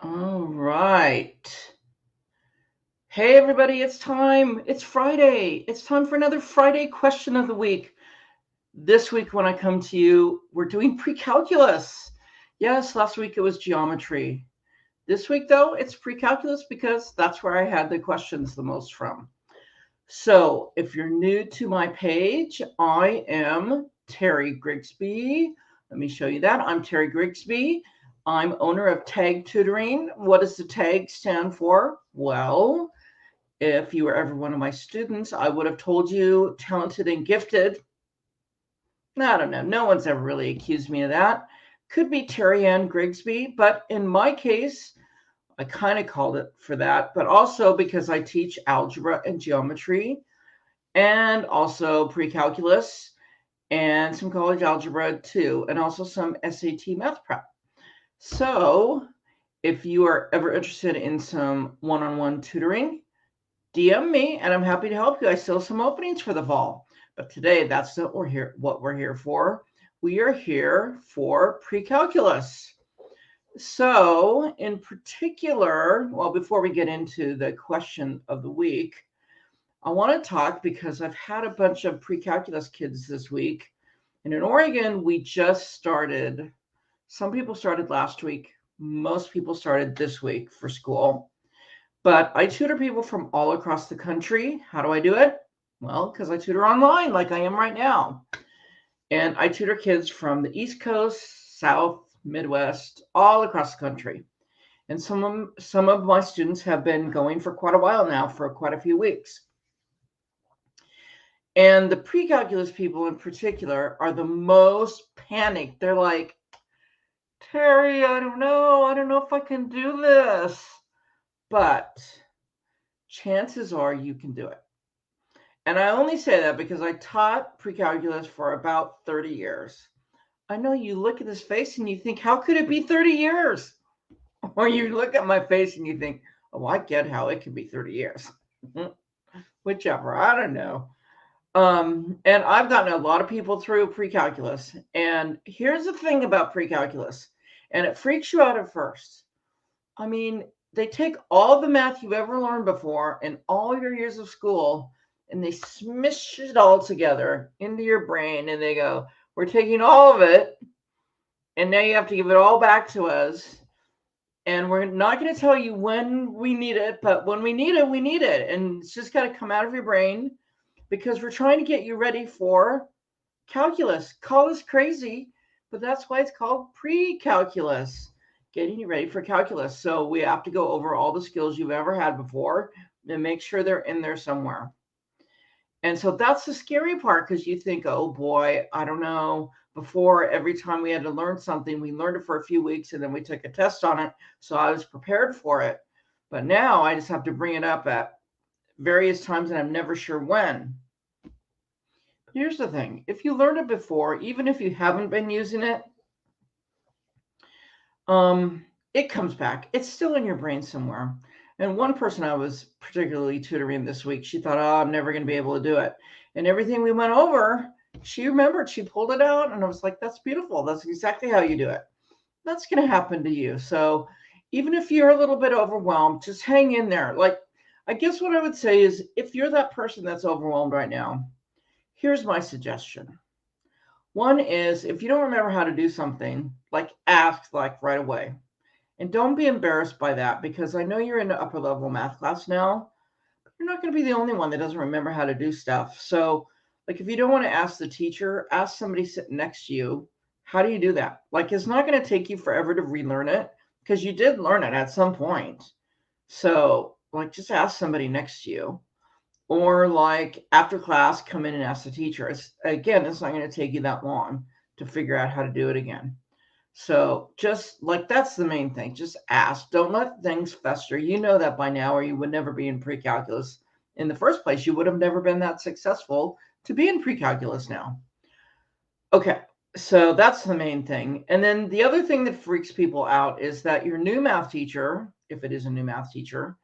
All right. Hey, everybody, it's time. It's Friday. It's time for another Friday question of the week. This week, when I come to you, we're doing pre-calculus. Yes, last week it was geometry. This week, though, it's pre-calculus because that's where I had the questions the most from. So if you're new to my page, I am Terry Grigsby. Let me show you that. I'm Terry Grigsby. I'm owner of Tag Tutoring. What does the tag stand for? Well, if you were ever one of my students, I would have told you talented and gifted. I don't know. No one's ever really accused me of that. Could be Terry Ann Grigsby, but in my case, I kind of called it for that, but also because I teach algebra and geometry and also pre-calculus and some college algebra too, and also some SAT math prep. So if you are ever interested in some one-on-one tutoring, DM me and I'm happy to help you. I still have some openings for the fall. But today, that's not what we're here for. We are here for pre-calculus. So in particular, well, before we get into the question of the week, I want to talk because I've had a bunch of pre-calculus kids this week. And in Oregon, we just started. Some people started last week. Most people started this week for school. But I tutor people from all across the country. How do I do it? Well, because I tutor online like I am right now. And I tutor kids from the East Coast, South, Midwest, all across the country. And some of my students have been going for quite a while now, for quite a few weeks. And the pre-calculus people in particular are the most panicked. They're like, Terry, I don't know. I don't know if I can do this. But chances are you can do it. And I only say that because I taught pre-calculus for about 30 years. I know you look at this face and you think, how could it be 30 years? Or you look at my face and you think, oh, I get how it could be 30 years. Whichever, I don't know. And I've gotten a lot of people through pre-calculus. And here's the thing about pre-calculus, and it freaks you out at first. I mean, they take all the math you've ever learned before and all your years of school, and they smish it all together into your brain, and they go, we're taking all of it, and now you have to give it all back to us. And we're not going to tell you when we need it, but when we need it, we need it. And it's just got to come out of your brain because we're trying to get you ready for calculus. Call this crazy, but that's why it's called pre-calculus, getting you ready for calculus. So we have to go over all the skills you've ever had before and make sure they're in there somewhere. And so that's the scary part because you think, oh boy, I don't know. Before, every time we had to learn something, we learned it for a few weeks and then we took a test on it. So I was prepared for it. But now I just have to bring it up at various times and I'm never sure when. Here's the thing. If you learned it before, even if you haven't been using it, it comes back. It's still in your brain somewhere. And one person I was particularly tutoring this week, she thought, oh, I'm never going to be able to do it. And everything we went over, she remembered, she pulled it out. And I was like, that's beautiful. That's exactly how you do it. That's going to happen to you. So even if you're a little bit overwhelmed, just hang in there. Like, I guess what I would say is if you're that person that's overwhelmed right now, here's my suggestion. One is if you don't remember how to do something, like ask like right away. And don't be embarrassed by that because I know you're in the upper level math class now, but you're not going to be the only one that doesn't remember how to do stuff. So like if you don't want to ask the teacher, ask somebody sitting next to you, how do you do that? Like it's not going to take you forever to relearn it because you did learn it at some point. So like just ask somebody next to you. Or like after class, come in and ask the teacher. It's not going to take you that long to figure out how to do it again. So just like that's the main thing. Just ask. Don't let things fester. You know that by now, or you would never be in pre-calculus in the first place. You would have never been that successful to be in pre-calculus now. Okay, so that's the main thing. And then the other thing that freaks people out is that your new math teacher, if it is a new math teacher,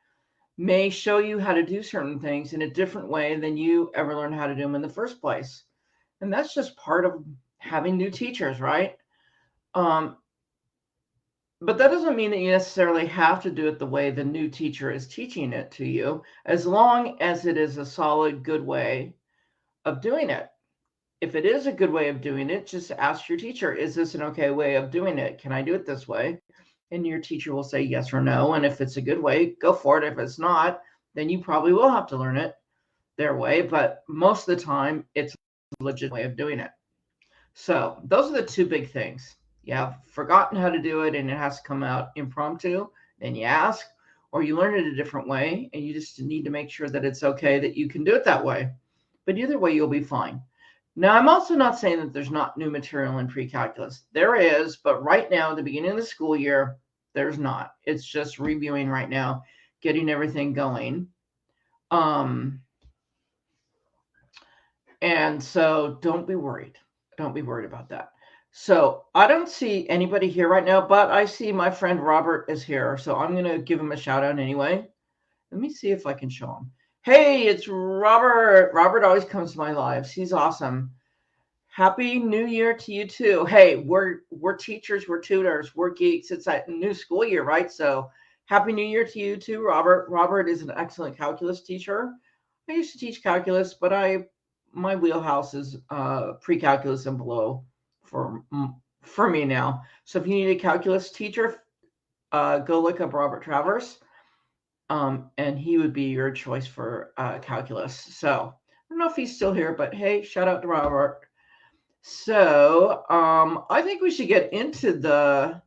may show you how to do certain things in a different way than you ever learned how to do them in the first place. And that's just part of having new teachers, right? Um, But that doesn't mean that you necessarily have to do it the way the new teacher is teaching it to you, as long as it is a solid, good way of doing it. If it is a good way of doing it, just ask your teacher, is this an okay way of doing it? Can I do it this way? And your teacher will say yes or no. And if it's a good way, go for it. If it's not, then you probably will have to learn it their way. But most of the time, it's a legit way of doing it. So those are the two big things. You have forgotten how to do it and it has to come out impromptu, then you ask, or you learn it a different way and you just need to make sure that it's okay that you can do it that way. But either way, you'll be fine. Now, I'm also not saying that there's not new material in pre-calculus. There is, but right now, at the beginning of the school year, there's not. It's just reviewing right now, getting everything going. And so don't be worried. Don't be worried about that. So I don't see anybody here right now, but I see my friend Robert is here. So I'm going to give him a shout out anyway. Let me see if I can show him. Hey, it's Robert. Robert always comes to my lives. He's awesome. Happy New Year to you too. Hey, we're teachers, we're tutors, we're geeks. It's a new school year, right? So Happy New Year to you too, Robert. Robert is an excellent calculus teacher. I used to teach calculus, but my wheelhouse is pre-calculus and below for me now. So if you need a calculus teacher, go look up Robert Travers, and he would be your choice for calculus. So I don't know if he's still here, but hey, shout out to Robert. So I think we should get into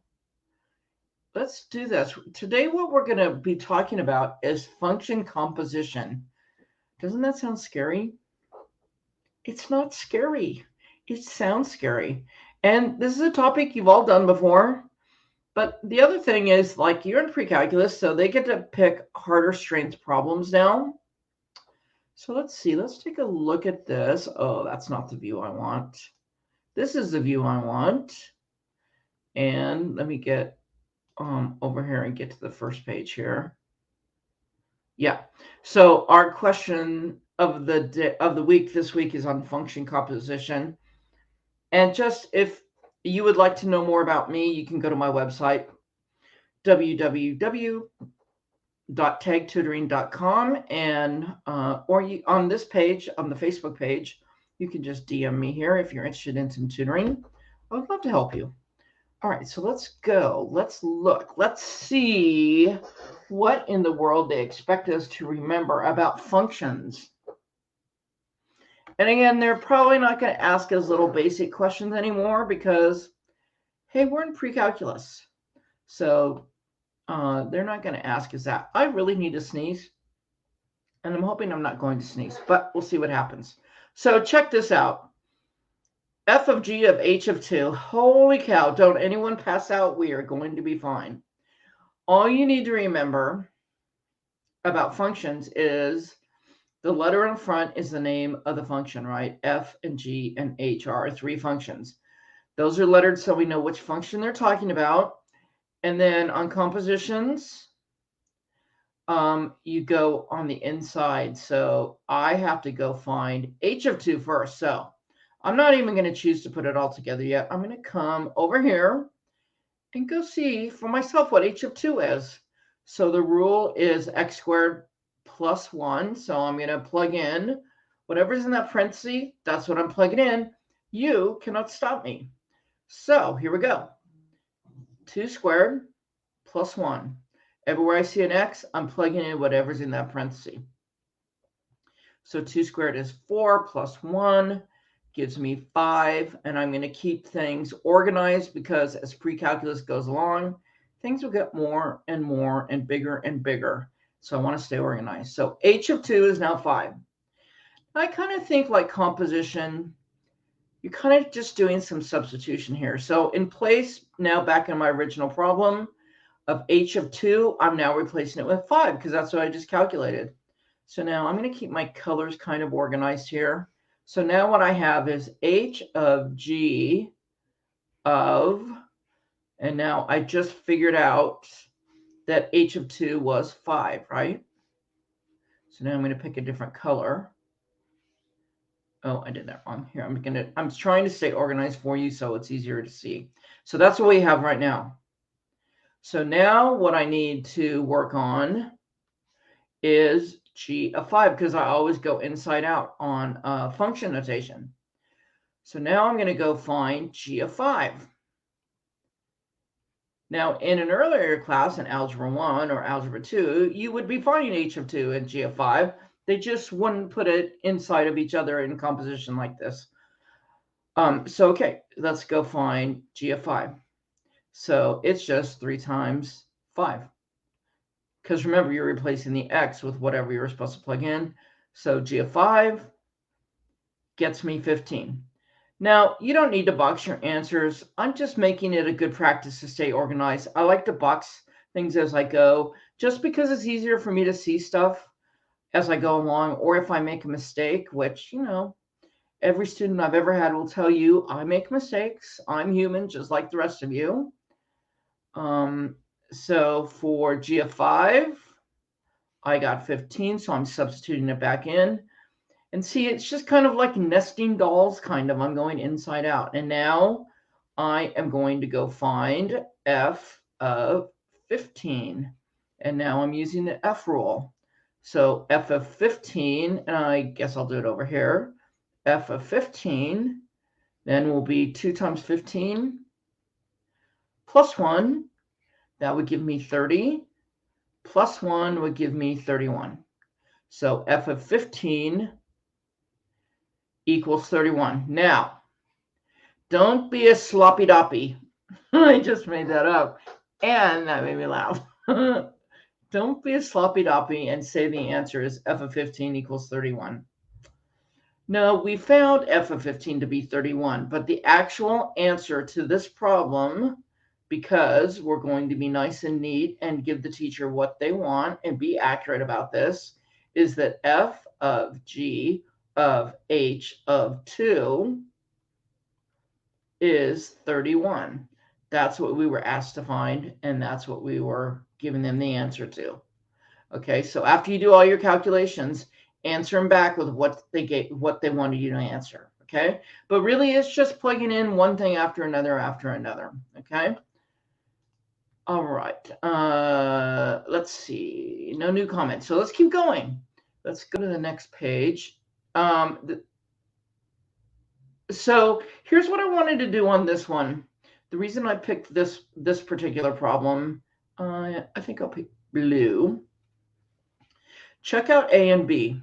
let's do this. Today what we're going to be talking about is function composition. Doesn't that sound scary? It's not scary. It sounds scary. And this is a topic you've all done before. But the other thing is, like, you're in pre-calculus, so they get to pick harder strength problems now. So let's see. Let's take a look at this. Oh, that's not the view I want. This is the view I want. And let me get over here and get to the first page here. Yeah. So our question of the week this week is on function composition. And just if you would like to know more about me, you can go to my website, www.tagtutoring.com, and or on this page, on the Facebook page, you can just DM me here if you're interested in some tutoring. I would love to help you. All right, so let's go. Let's look. Let's see what in the world they expect us to remember about functions. And again, they're probably not going to ask us little basic questions anymore because, hey, we're in pre-calculus. So they're not going to ask us that. I really need to sneeze. And I'm hoping I'm not going to sneeze, but we'll see what happens. So check this out. F of G of H of 2. Holy cow, don't anyone pass out. We are going to be fine. All you need to remember about functions is the letter in front is the name of the function, right? F and G and H are three functions. Those are lettered so we know which function they're talking about. And then on compositions, you go on the inside. So I have to go find H of 2 first. So I'm not even going to choose to put it all together yet. I'm going to come over here and go see for myself what H of 2 is. So the rule is x squared plus 1. So I'm going to plug in whatever's in that parenthesis. That's what I'm plugging in. You cannot stop me. So here we go. 2 squared plus 1. Everywhere I see an x, I'm plugging in whatever's in that parenthesis. So 2 squared is 4 plus 1 gives me 5. And I'm going to keep things organized because as pre-calculus goes along, things will get more and more and bigger. So I want to stay organized. So H of 2 is now 5. I kind of think like composition, you're kind of just doing some substitution here. So in place, now back in my original problem of H of 2, I'm now replacing it with 5 because that's what I just calculated. So now I'm going to keep my colors kind of organized here. So now what I have is H of G of, and now I just figured out that H of 2 was 5, right? So now I'm going to pick a different color. Oh, I did that wrong. Here, I'm trying to stay organized for you so it's easier to see. So that's what we have right now. So now what I need to work on is g of 5, because I always go inside out on function notation. So now I'm going to go find g of 5. Now, in an earlier class, in Algebra 1 or Algebra 2, you would be finding h of 2 and g of 5. They just wouldn't put it inside of each other in composition like this. Okay, let's go find g of 5. So it's just 3 times 5. Because remember, you're replacing the x with whatever you were supposed to plug in. So g of 5 gets me 15. Now, you don't need to box your answers. I'm just making it a good practice to stay organized. I like to box things as I go, just because it's easier for me to see stuff as I go along, or if I make a mistake, which, every student I've ever had will tell you, I make mistakes. I'm human, just like the rest of you. So for g of 5, I got 15, so I'm substituting it back in. And see, it's just kind of like nesting dolls, kind of. I'm going inside out. And now I am going to go find f of 15. And now I'm using the f rule. So f of 15, and I guess I'll do it over here. F of 15 then will be 2 times 15 plus 1. That would give me 30. Plus 1 would give me 31. So f of 15 equals 31. Now, don't be a sloppy doppy. I just made that up, and that made me laugh. Don't be a sloppy doppy and say the answer is f of 15 equals 31. No, we found f of 15 to be 31, but the actual answer to this problem, because we're going to be nice and neat and give the teacher what they want and be accurate about this, is that f of g of h of 2 is 31. That's what we were asked to find, and that's what we were giving them the answer to. Okay, so after you do all your calculations, answer them back with what they wanted you to answer. Okay, but really it's just plugging in one thing after another. Okay. All right. Let's see. No new comments. So let's keep going. Let's go to the next page. So here's what I wanted to do on this one. The reason I picked this particular problem, I think I'll pick blue. Check out A and B.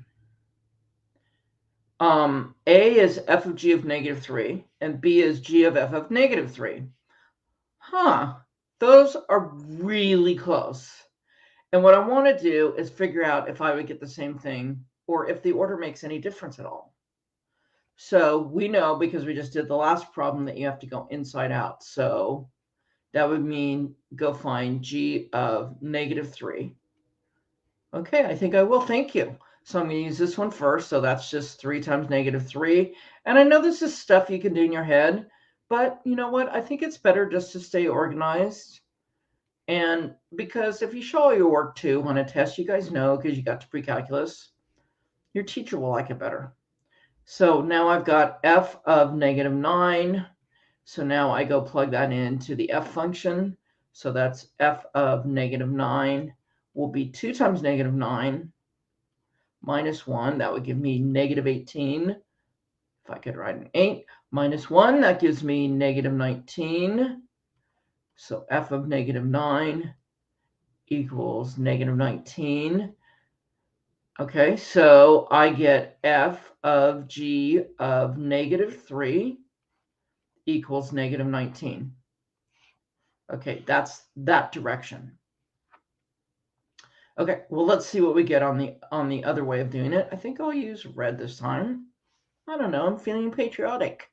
A is f of g of negative 3, and B is g of f of negative 3. Those are really close. And what I want to do is figure out if I would get the same thing, or if the order makes any difference at all. So we know, because we just did the last problem, that you have to go inside out. So that would mean go find g of negative 3. Okay, I think I will. Thank you. So I'm going to use this one first. So that's just 3 times negative 3. And I know this is stuff you can do in your head, but you know what? I think it's better just to stay organized. And because if you show all your work too on a test, you guys know, because you got to Precalculus, your teacher will like it better. So now I've got f of negative 9. So now I go plug that into the f function. So that's f of negative 9 will be 2 times negative 9 minus 1. That would give me negative 18. If I could write an 8 minus 1, that gives me negative 19. So f of negative 9 equals negative 19. Okay, so I get f of g of negative 3 equals negative 19. Okay, that's that direction. Okay, well, let's see what we get on the other way of doing it. I think I'll use red this time. I don't know, I'm feeling patriotic.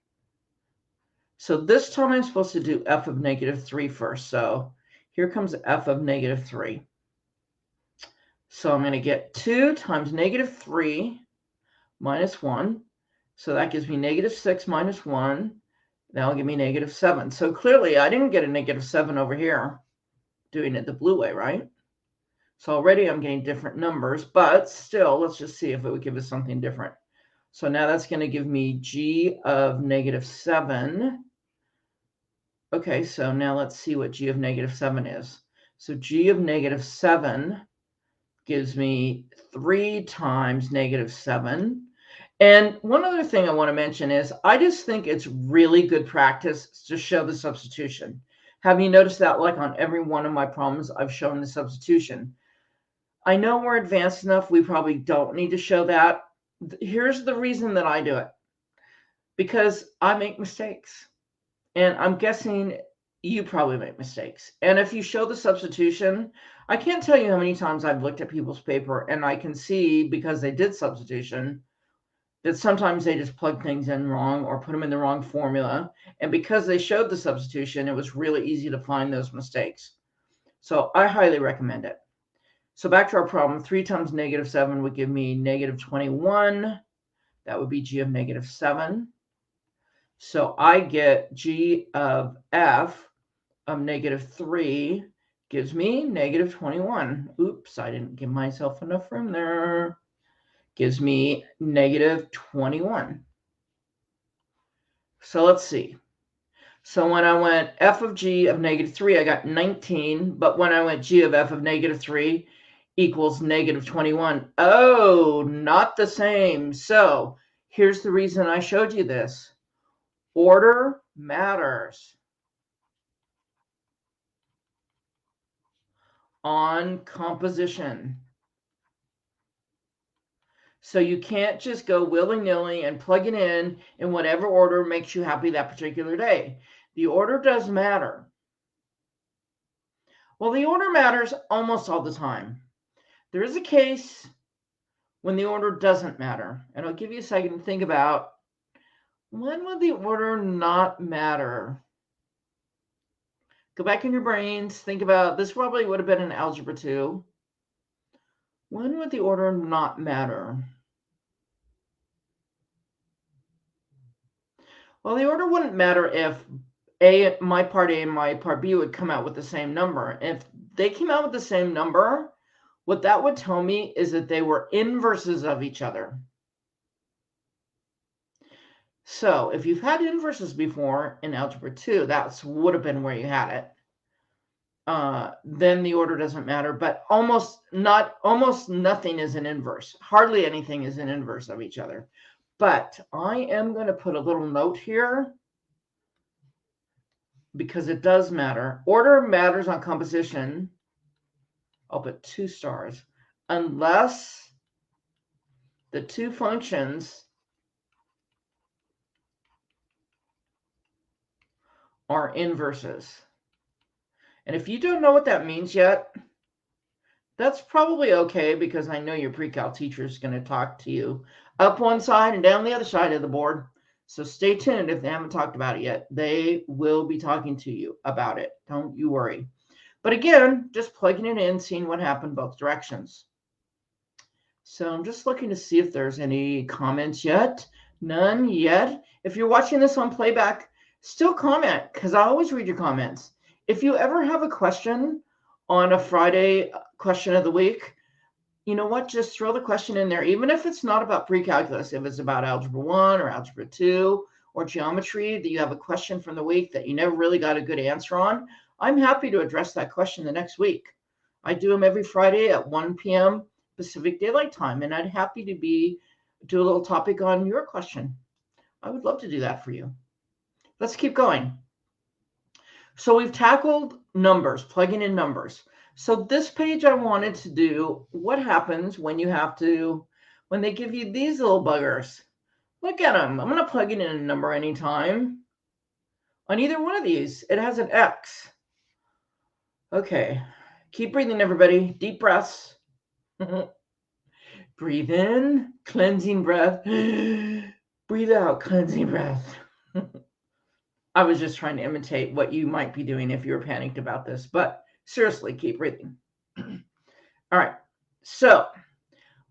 So this time I'm supposed to do f of negative 3 first. So here comes f of negative 3. So I'm going to get 2 times negative 3 minus 1. So that gives me negative 6 minus 1. That will give me negative 7. So clearly I didn't get a negative 7 over here doing it the blue way, right? So already I'm getting different numbers, but still, let's just see if it would give us something different. So now that's going to give me g of negative 7. Okay, so now let's see what g of negative 7 is. So g of negative 7 gives me 3 times negative 7. And one other thing I want to mention is I just think it's really good practice to show the substitution. Have you noticed that, like on every one of my problems, I've shown the substitution? I know we're advanced enough, we probably don't need to show that. Here's the reason that I do it. Because I make mistakes. And I'm guessing you probably make mistakes. And if you show the substitution, I can't tell you how many times I've looked at people's paper and I can see, because they did substitution, that sometimes they just plug things in wrong or put them in the wrong formula. And because they showed the substitution, it was really easy to find those mistakes. So I highly recommend it. So back to our problem, 3 times negative 7 would give me negative 21. That would be g of negative 7. So I get g of f of negative 3 gives me negative 21. Oops, I didn't give myself enough room there. Gives me negative 21. So let's see. So when I went f of g of negative 3, I got 19. But when I went g of f of negative 3 equals negative 21. Oh, not the same. So here's the reason I showed you this. Order matters on composition. So you can't just go willy-nilly and plug it in whatever order makes you happy that particular day. The order does matter. Well, the order matters almost all the time. There is a case when the order doesn't matter. And I'll give you a second to think about, when would the order not matter? Go back in your brains, think about, this probably would have been in Algebra 2. When would the order not matter? Well, the order wouldn't matter if my part A and my part B would come out with the same number. If they came out with the same number, what that would tell me is that they were inverses of each other. So if you've had inverses before in Algebra 2, that would have been where you had it. Then the order doesn't matter, but almost nothing is an inverse. Hardly anything is an inverse of each other. But I am going to put a little note here because it does matter. Order matters on composition. I'll put 2 stars. Unless the two functions are inverses. And if you don't know what that means yet, that's probably okay, because I know your pre-cal teacher is going to talk to you up one side and down the other side of the board. So stay tuned. If they haven't talked about it yet, they will be talking to you about it. Don't you worry. But again, just plugging it in, seeing what happened both directions. So I'm just looking to see if there's any comments yet. None yet. If you're watching this on playback, still comment, because I always read your comments. If you ever have a question on a Friday question of the week, you know what? Just throw the question in there, even if it's not about pre-calculus. If it's about Algebra 1 or Algebra 2 or geometry, that you have a question from the week that you never really got a good answer on, I'm happy to address that question the next week. I do them every Friday at 1 p.m. Pacific Daylight Time, and I'd happy to do a little topic on your question. I would love to do that for you. Let's keep going. So we've tackled numbers, plugging in numbers. So this page I wanted to do, what happens when they give you these little buggers? Look at them. I'm going to plug in a number anytime. On either one of these, it has an X. Okay, keep breathing, everybody. Deep breaths. Breathe in, cleansing breath. Breathe out, cleansing breath. I was just trying to imitate what you might be doing if you were panicked about this, but seriously, keep breathing. All right, so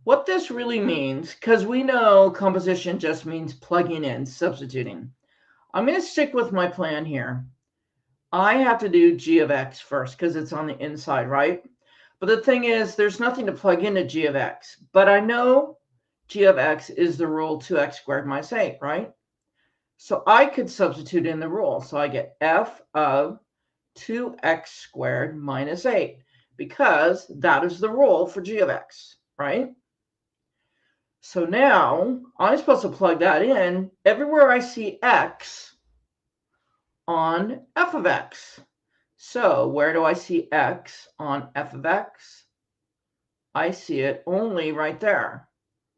what this really means, because we know composition just means plugging in, substituting. I'm going to stick with my plan here. I have to do g of x first because it's on the inside, right? But the thing is, there's nothing to plug into g of x, but I know g of x is the rule 2x squared minus 8, right? So I could substitute in the rule. So I get f of 2x squared minus 8. because that is the rule for g of x, right? So now I'm supposed to plug that in everywhere I see x on f of x. So where do I see x on f of x? I see it only right there,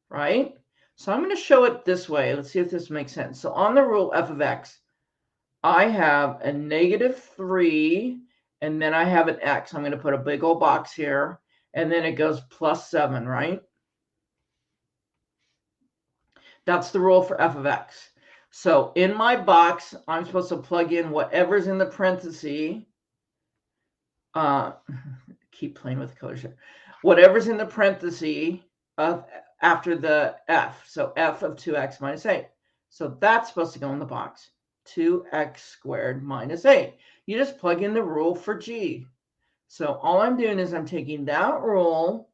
right? So I'm going to show it this way. Let's see if this makes sense. So on the rule f of x, I have a -3, and then I have an x. I'm going to put a big old box here, and then it goes +7, right? That's the rule for f of x. So in my box, I'm supposed to plug in whatever's in the parentheses. Keep playing with the colors here. Whatever's in the parentheses of after the f. So f of 2x minus 8. So that's supposed to go in the box. 2x squared minus 8. You just plug in the rule for g. So all I'm doing is I'm taking that rule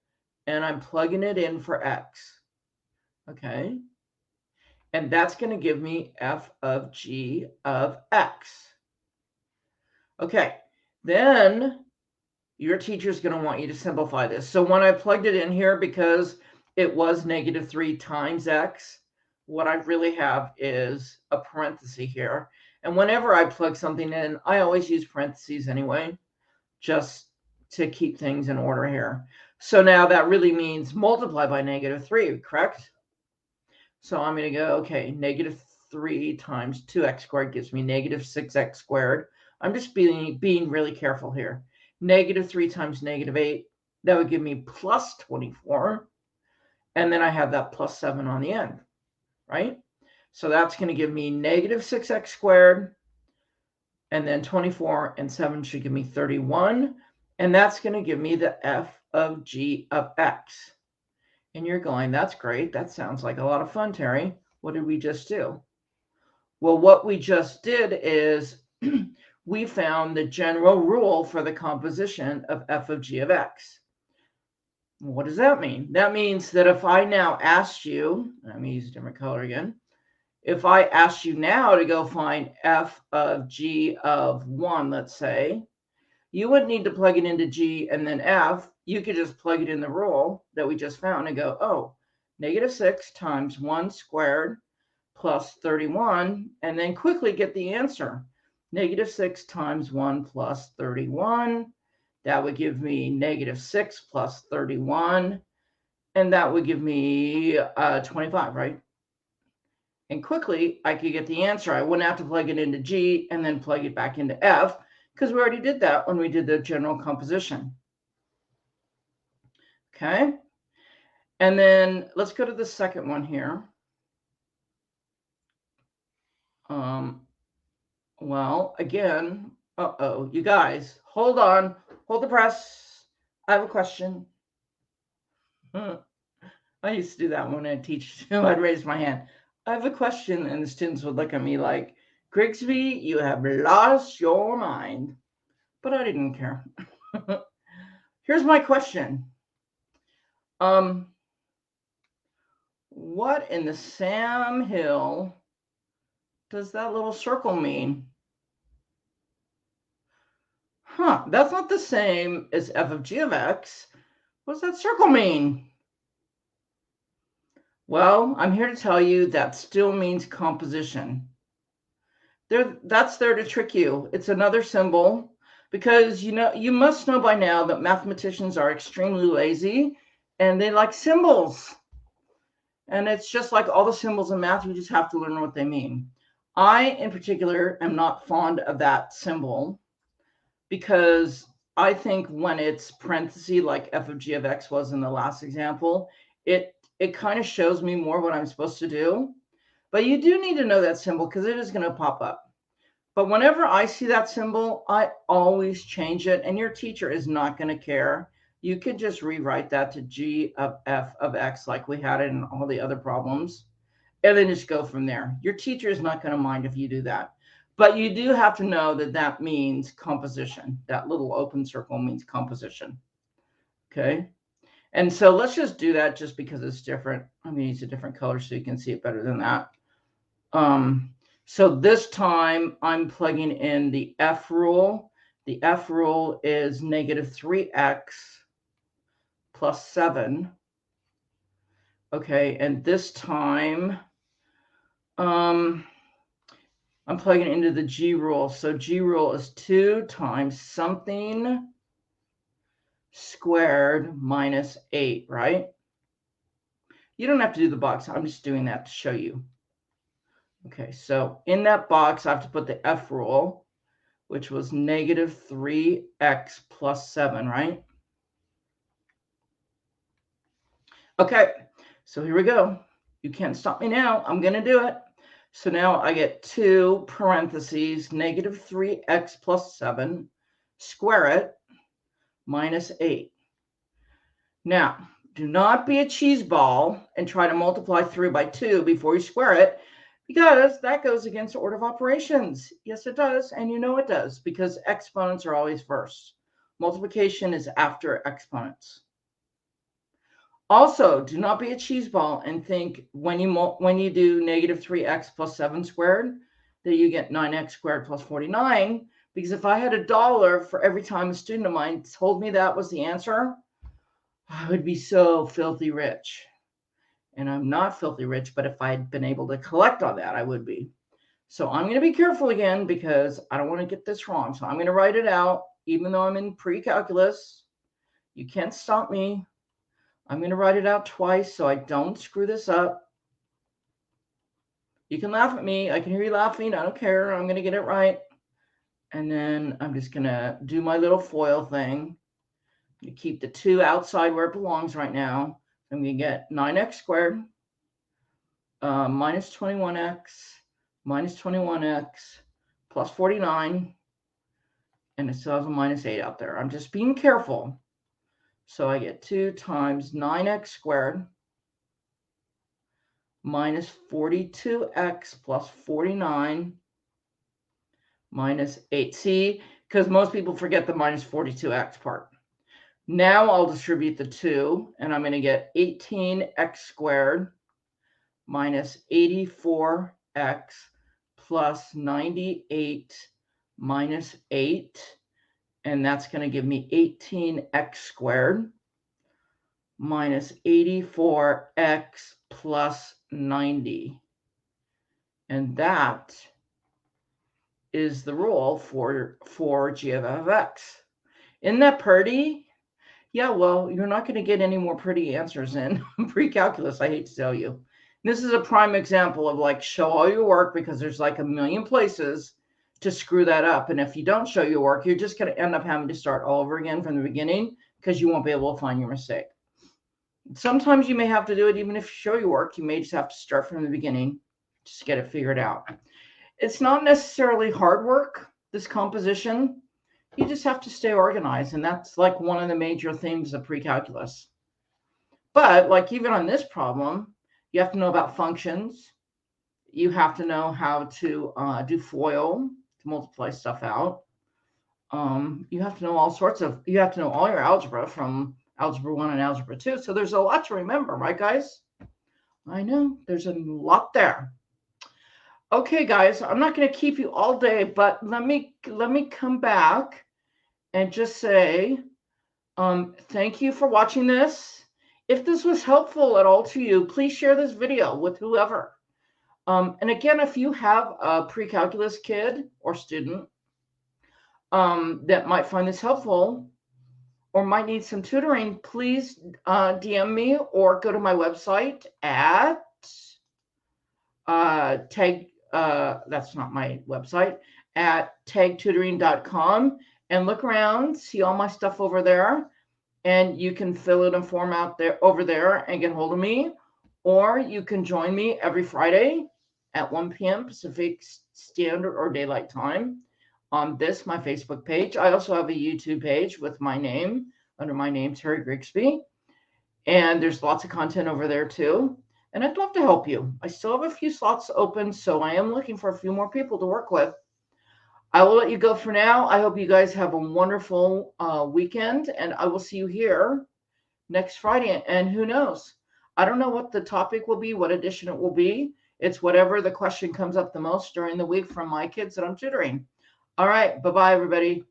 and I'm plugging it in for x. Okay? And that's going to give me f of g of x. Okay, then your teacher's going to want you to simplify this. So when I plugged it in here, because it was -3 times x, what I really have is a parenthesis here. And whenever I plug something in, I always use parentheses anyway, just to keep things in order here. So now that really means multiply by -3, correct? So I'm going to go, okay, -3 times 2x squared gives me -6x squared. I'm just being really careful here. -3 times -8, that would give me +24. And then I have that +7 on the end, right? So that's going to give me -6x squared. And then 24 and 7 should give me 31. And that's going to give me the f of g of x. And you're going, that's great. That sounds like a lot of fun, Terry. What did we just do? Well, what we just did is we found the general rule for the composition of f of g of x. What does that mean? That means that if I now asked you, let me use a different color again. If I asked you now to go find f of g of 1, let's say, you wouldn't need to plug it into g and then f. You could just plug it in the rule that we just found and go, oh, -6 times 1 squared plus 31, and then quickly get the answer. -6 times 1 plus 31. That would give me -6 plus 31, and that would give me 25, right? And quickly, I could get the answer. I wouldn't have to plug it into G and then plug it back into F, because we already did that when we did the general composition. Okay? And then let's go to the second one here. Well, again, you guys, hold on. Hold the press. I have a question. I used to do that when I'd teach. I'd raise my hand. I have a question, and the students would look at me like, Grigsby, you have lost your mind. But I didn't care. Here's my question. What in the Sam Hill does that little circle mean? That's not the same as f of g of x. What does that circle mean? Well, I'm here to tell you that still means composition. That's there to trick you. It's another symbol, because you must know by now that mathematicians are extremely lazy and they like symbols. And it's just like all the symbols in math, you just have to learn what they mean. I, in particular, am not fond of that symbol, because I think when it's parentheses like f of g of x was in the last example, it kind of shows me more what I'm supposed to do. But you do need to know that symbol, because it is going to pop up. But whenever I see that symbol, I always change it, and your teacher is not going to care. You could just rewrite that to g of f of x like we had it in all the other problems, and then just go from there. Your teacher is not going to mind if you do that. But you do have to know that that means composition. That little open circle means composition. Okay? And so let's just do that just because it's different. I'm going to use a different color so you can see it better than that. So this time I'm plugging in the F rule, The F rule is negative 3x plus 7. Okay, and this time I'm plugging it into the G rule. So G rule is 2 times something squared minus 8, right? You don't have to do the box. I'm just doing that to show you. Okay, so in that box, I have to put the F rule, which was negative 3x plus 7, right? Okay, so here we go. You can't stop me now. I'm going to do it. So now I get 2 parentheses, negative 3x plus 7, square it, minus 8. Now, do not be a cheese ball and try to multiply through by 2 before you square it, because that goes against the order of operations. Yes, it does, and you know it does, because exponents are always first. Multiplication is after exponents. Also, do not be a cheese ball and think when you do negative 3x plus 7 squared that you get 9x squared plus 49, because if I had $1 for every time a student of mine told me that was the answer, I would be so filthy rich. And I'm not filthy rich, but if I'd been able to collect on that, I would be. So I'm going to be careful again because I don't want to get this wrong. So I'm going to write it out, even though I'm in pre-calculus. You can't stop me. I'm going to write it out twice so I don't screw this up. You can laugh at me. I can hear you laughing. I don't care. I'm going to get it right. And then I'm just going to do my little FOIL thing. I'm going to keep the 2 outside where it belongs right now. I'm going to get 9x squared minus 21x minus 21x plus 49. And it still has a minus 8 out there. I'm just being careful. So I get 2 times 9x squared minus 42x plus 49 minus 8. See, because most people forget the minus 42x part. Now I'll distribute the 2, and I'm going to get 18x squared minus 84x plus 98 minus 8. And that's going to give me 18x squared minus 84x plus 90. And that is the rule for g of f of x. Isn't that pretty? Yeah, well, you're not going to get any more pretty answers in pre-calculus, I hate to tell you. This is a prime example of like show all your work, because there's like a million places to screw that up. And if you don't show your work, you're just going to end up having to start all over again from the beginning because you won't be able to find your mistake. Sometimes you may have to do it even if you show your work. You may just have to start from the beginning just to get it figured out. It's not necessarily hard work, this composition. You just have to stay organized, and that's like one of the major things of pre-calculus. But like even on this problem, you have to know about functions. You have to know how to do FOIL to multiply stuff out. You have to know you have to know all your algebra from algebra 1 and algebra 2. So there's a lot to remember, right, guys? I know there's a lot there. Okay, guys, I'm not going to keep you all day, but let me come back and just say thank you for watching this. If this was helpful at all to you, please share this video with whoever. And again, if you have a pre-calculus kid or student that might find this helpful or might need some tutoring, please DM me or go to my website at that's not my website, at tagtutoring.com, and look around, see all my stuff over there, and you can fill in a form out there over there and get hold of me, or you can join me every Friday at 1 p.m. Pacific Standard or Daylight Time on this, my Facebook page. I also have a YouTube page with my name, under my name, Terry Grigsby, and there's lots of content over there too. And I'd love to help you. I still have a few slots open, so I am looking for a few more people to work with. I will let you go for now. I hope you guys have a wonderful weekend, and I will see you here next Friday. And who knows? I don't know what the topic will be, what edition it will be. It's whatever the question comes up the most during the week from my kids that I'm tutoring. All right. Bye-bye, everybody.